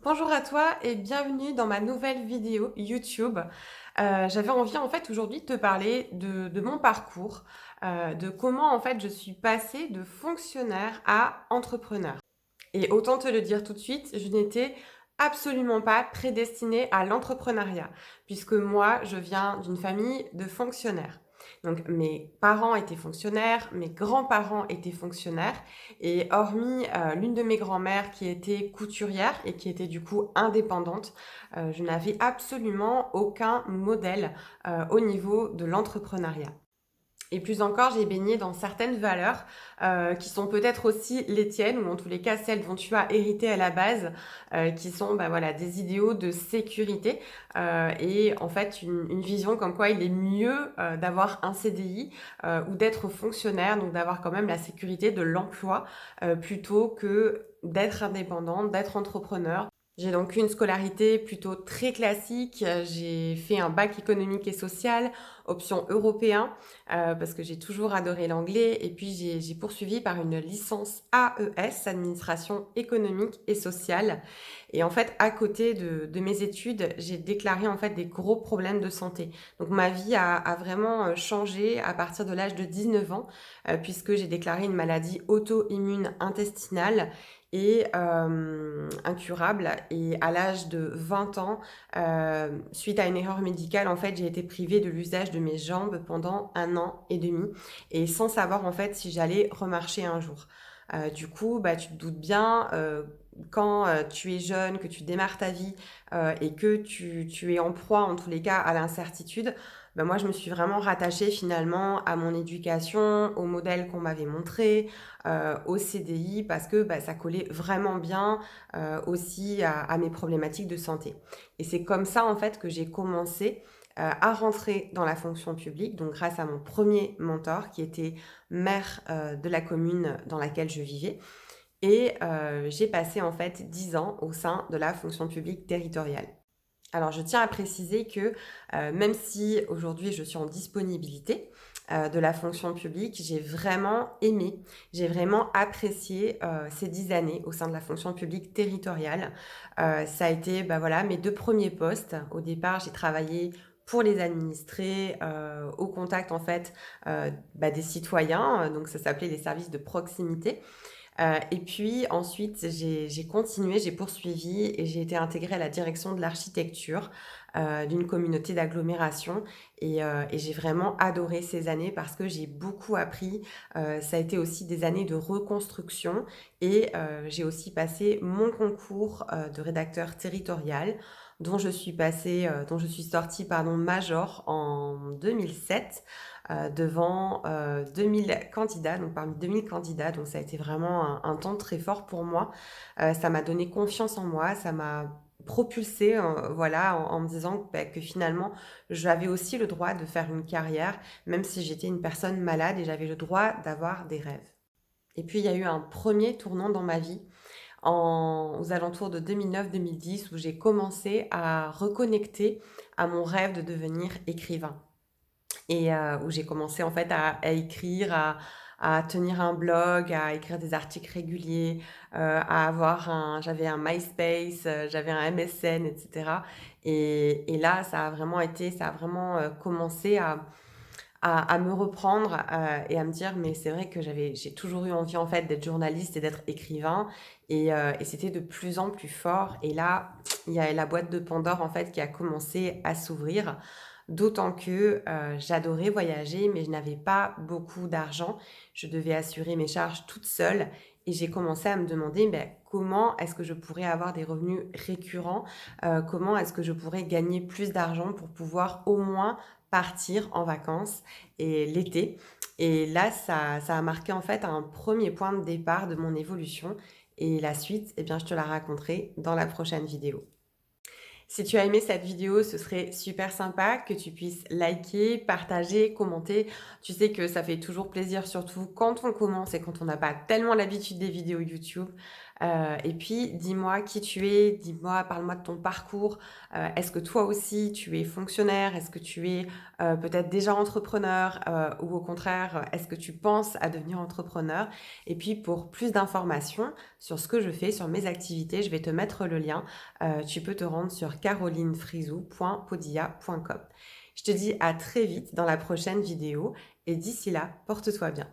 Bonjour à toi et bienvenue dans ma nouvelle vidéo YouTube. J'avais envie en fait aujourd'hui de te parler de mon parcours, de comment en fait je suis passée de fonctionnaire à entrepreneur. Et autant te le dire tout de suite, je n'étais absolument pas prédestinée à l'entrepreneuriat, puisque moi, je viens d'une famille de fonctionnaires. Donc mes parents étaient fonctionnaires, mes grands-parents étaient fonctionnaires, et hormis l'une de mes grand-mères qui était couturière et qui était du coup indépendante, je n'avais absolument aucun modèle au niveau de l'entrepreneuriat. Et plus encore, j'ai baigné dans certaines valeurs qui sont peut-être aussi les tiennes, ou en tous les cas celles dont tu as hérité à la base, qui sont voilà, des idéaux de sécurité et en fait une vision comme quoi il est mieux d'avoir un CDI ou d'être fonctionnaire, donc d'avoir quand même la sécurité de l'emploi plutôt que d'être indépendante, d'être entrepreneur. J'ai donc eu une scolarité plutôt très classique. J'ai fait un bac économique et social, option européen, parce que j'ai toujours adoré l'anglais. Et puis j'ai poursuivi par une licence AES, administration économique et sociale. Et en fait, à côté de mes études, j'ai déclaré en fait des gros problèmes de santé. Donc ma vie a vraiment changé à partir de l'âge de 19 ans, puisque j'ai déclaré une maladie auto-immune intestinale et incurable. Et à l'âge de 20 ans, suite à une erreur médicale, en fait, j'ai été privée de l'usage de mes jambes pendant 1 an et demi et sans savoir en fait si j'allais remarcher un jour. Du coup, tu te doutes bien, quand tu es jeune, que tu démarres ta vie et que tu es en proie en tous les cas à l'incertitude, moi je me suis vraiment rattachée finalement à mon éducation, au modèle qu'on m'avait montré, au CDI parce que ça collait vraiment bien aussi à mes problématiques de santé. Et c'est comme ça en fait que j'ai commencé à rentrer dans la fonction publique, donc grâce à mon premier mentor qui était maire de la commune dans laquelle je vivais. Et j'ai passé en fait 10 ans au sein de la fonction publique territoriale. Alors je tiens à préciser que même si aujourd'hui je suis en disponibilité de la fonction publique, j'ai vraiment aimé, j'ai vraiment apprécié ces 10 années au sein de la fonction publique territoriale. Ça a été voilà, mes 2 premiers postes. Au départ, j'ai travaillé pour les administrés, au contact en fait des citoyens, donc ça s'appelait les services de proximité. Et puis ensuite, j'ai continué, j'ai poursuivi et j'ai été intégrée à la direction de l'architecture d'une communauté d'agglomération. Et j'ai vraiment adoré ces années parce que j'ai beaucoup appris. Ça a été aussi des années de reconstruction et j'ai aussi passé mon concours de rédacteur territorial dont je suis sortie major en 2007 devant 2000 candidats, donc parmi 2000 candidats. Donc ça a été vraiment un temps très fort pour moi. Ça m'a donné confiance en moi, ça m'a propulsée voilà, en me disant que finalement j'avais aussi le droit de faire une carrière, même si j'étais une personne malade et j'avais le droit d'avoir des rêves. Et puis il y a eu un premier tournant dans ma vie aux alentours de 2009-2010 où j'ai commencé à reconnecter à mon rêve de devenir écrivain et où j'ai commencé en fait à écrire, à tenir un blog, à écrire des articles réguliers, j'avais un MySpace, j'avais un MSN, et cetera. Et là, ça a vraiment commencé à me reprendre et à me dire mais c'est vrai que j'ai toujours eu envie en fait d'être journaliste et d'être écrivain et c'était de plus en plus fort. Et là, il y a la boîte de Pandore en fait qui a commencé à s'ouvrir. D'autant que j'adorais voyager, mais je n'avais pas beaucoup d'argent. Je devais assurer mes charges toute seule et j'ai commencé à me demander comment est-ce que je pourrais avoir des revenus récurrents, comment est-ce que je pourrais gagner plus d'argent pour pouvoir au moins partir en vacances et l'été. Et là, ça a marqué en fait un premier point de départ de mon évolution. Et la suite, eh bien, je te la raconterai dans la prochaine vidéo. Si tu as aimé cette vidéo, ce serait super sympa que tu puisses liker, partager, commenter. Tu sais que ça fait toujours plaisir, surtout quand on commence et quand on n'a pas tellement l'habitude des vidéos YouTube. Et puis dis-moi qui tu es, dis-moi, parle-moi de ton parcours. Est-ce que toi aussi tu es fonctionnaire? Est-ce que tu es, peut-être déjà entrepreneur? Ou au contraire, est-ce que tu penses à devenir entrepreneur? Et puis pour plus d'informations sur ce que je fais, sur mes activités, je vais te mettre le lien. Tu peux te rendre sur carolinefrizou.podia.com. Je te dis à très vite dans la prochaine vidéo et d'ici là, porte-toi bien.